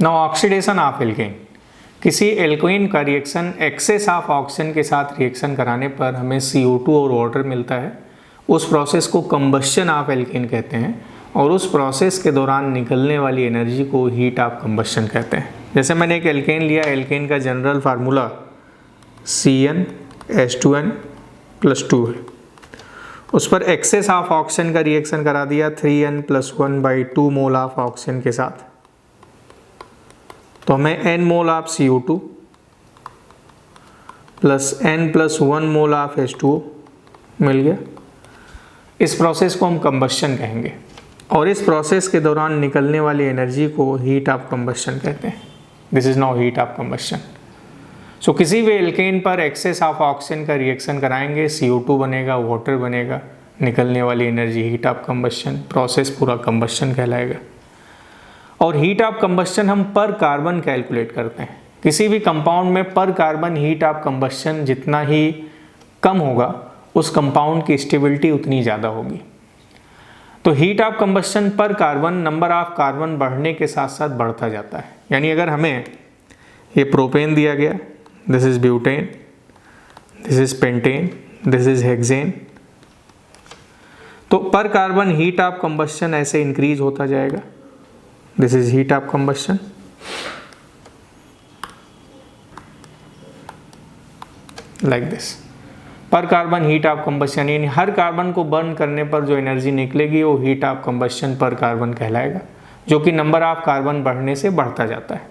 Now oxidation of alkene, किसी alkene का reaction access of oxygen के साथ रिएक्शन कराने पर हमें CO2 और वाटर मिलता है। उस प्रोसेस को कंबशन ऑफ एल्केन कहते हैं और उस प्रोसेस के दौरान निकलने वाली एनर्जी को हीट ऑफ कंबशन कहते हैं। जैसे मैंने एक एल्केन लिया, एल्केन का जनरल फार्मूला CnH2n+2 है, उस पर एक्सेस ऑफ ऑक्सीजन का रिएक्शन करा दिया 3n+1/2 मोल ऑफ ऑक्सीजन के साथ, तो हमें n mole of CO2 plus n+1 mole of H2O मिल गया। इस प्रोसेस को हम कंबशन कहेंगे और इस प्रोसेस के दौरान निकलने वाली एनर्जी को हीट ऑफ कंबशन कहते हैं। This is now heat of combustion. So किसी भी एल्केन पर एक्सेस ऑफ ऑक्सीजन का रिएक्शन कराएंगे, CO2 बनेगा, वाटर बनेगा, निकलने वाली energy heat of combustion, process पूरा कंबशन कहलाएगा। और हीट ऑफ कंबशन हम पर कार्बन कैलकुलेट करते हैं। किसी भी कंपाउंड में पर कार्बन हीट ऑफ कंबशन जितना ही कम होगा उस कंपाउंड की स्टेबिलिटी उतनी ज़्यादा होगी। तो हीट ऑफ कंबशन पर कार्बन नंबर ऑफ कार्बन बढ़ने के साथ साथ बढ़ता जाता है। यानी अगर हमें ये प्रोपेन दिया गया, this is butane, this is pentane, this is hexane, तो पर कार्बन हीट ऑफ कंबशन ऐसे इंक्रीज होता जाएगा। This is heat of combustion. Like this, पर कार्बन हीट ऑफ कंबशन, यानी हर कार्बन को बर्न करने पर जो एनर्जी निकलेगी वो हीट ऑफ कंबशन पर कार्बन कहलाएगा, जो कि नंबर ऑफ कार्बन बढ़ने से बढ़ता जाता है।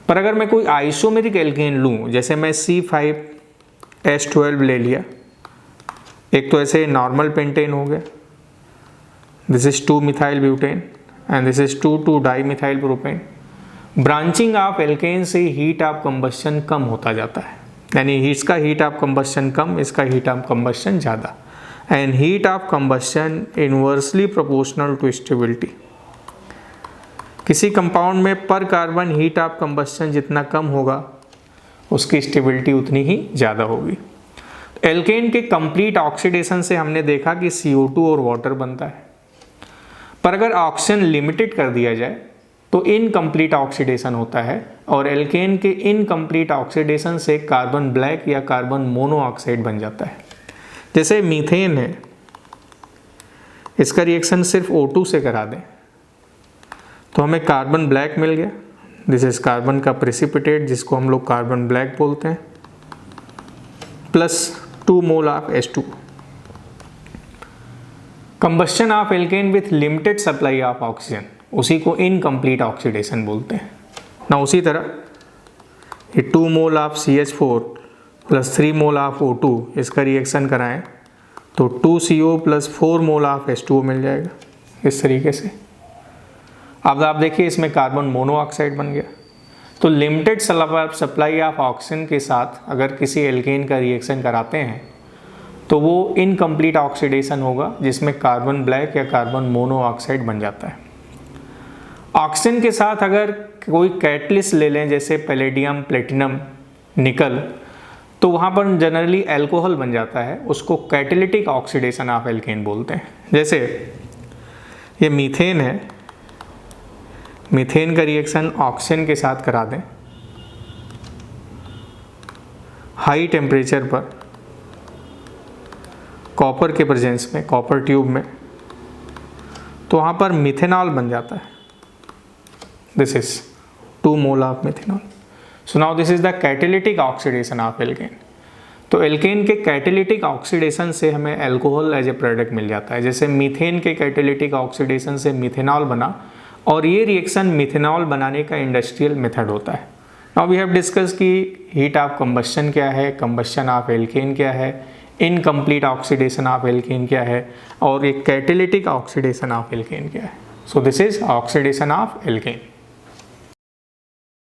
पर अगर मैं कोई आइसोमेरिक एल्केन लूँ, जैसे मैं C5H12 ले लिया, एक तो ऐसे नॉर्मल पेंटेन हो गया, दिस इज 2-मिथाइल ब्यूटेन एंड दिस इज 2,2-डाईमिथाइल प्रोपेन। ब्रांचिंग ऑफ एल्केन से हीट ऑफ कंबशन कम होता जाता है, यानी इसका हीट ऑफ कंबशन कम, इसका हीट ऑफ कंबशन ज़्यादा। And heat of combustion inversely proportional to stability. किसी कंपाउंड में पर कार्बन हीट ऑफ कंबशन जितना कम होगा उसकी स्टेबिलिटी उतनी ही ज़्यादा होगी। एल्केन के कंप्लीट ऑक्सीडेशन से हमने देखा कि CO2 और वाटर बनता है, पर अगर ऑक्सीजन लिमिटेड कर दिया जाए तो इनकम्प्लीट ऑक्सीडेशन होता है और एल्केन के इनकम्प्लीट ऑक्सीडेशन से कार्बन ब्लैक या कार्बन मोनोऑक्साइड बन जाता है। जैसे मीथेन है, इसका रिएक्शन सिर्फ O2 से करा दें तो हमें कार्बन ब्लैक मिल गया। दिस इज कार्बन का प्रेसिपिटेट जिसको हम लोग कार्बन ब्लैक बोलते हैं, plus 2 mole of H2। Combustion of alkene with limited supply of oxygen, उसी को इनकम्प्लीट ऑक्सीडेशन बोलते हैं ना। उसी तरह ये 2 mole of CH4 plus 3 mole of O2, इसका रिएक्शन कराएं तो 2CO plus 4 mole of H2O मिल जाएगा इस तरीके से। अब आप देखिए इसमें कार्बन मोनोऑक्साइड बन गया। तो लिमिटेड सप्लाई ऑफ ऑक्सीजन के साथ अगर किसी एल्केन का रिएक्शन कराते हैं तो वो इनकम्प्लीट ऑक्सीडेशन होगा जिसमें कार्बन ब्लैक या कार्बन मोनोऑक्साइड बन जाता है। ऑक्सीजन के साथ अगर कोई कैटलिस्ट ले लें, जैसे पैलेडियम, प्लेटिनम, निकल, तो वहाँ पर जनरली अल्कोहल बन जाता है, उसको कैटेलिटिक ऑक्सीडेशन ऑफ एल्केन बोलते हैं। जैसे ये मीथेन है, मीथेन का रिएक्शन ऑक्सीजन के साथ करा दें हाई टेम्परेचर पर, कॉपर के प्रेजेंस में, कॉपर ट्यूब में, तो वहाँ पर मिथेनॉल बन जाता है। This is 2 mole of methanol. So now this is the catalytic oxidation of alkene. तो एल्केन के कैटेलिटिक ऑक्सीडेशन से हमें अल्कोहल एज ए प्रोडक्ट मिल जाता है। जैसे मीथेन के कैटेलिटिक ऑक्सीडेशन से मिथेनॉल बना और ये रिएक्शन मिथेनॉल बनाने का इंडस्ट्रियल मेथड होता है। नाउ वी हैव डिस्कस कि हीट ऑफ कंबशन क्या है, कंबशन ऑफ एल्केन क्या है, इनकम्प्लीट ऑक्सीडेशन ऑफ एल्केन क्या है और एक कैटेलिटिक ऑक्सीडेशन ऑफ एल्केन क्या है। So this is oxidation of alkene.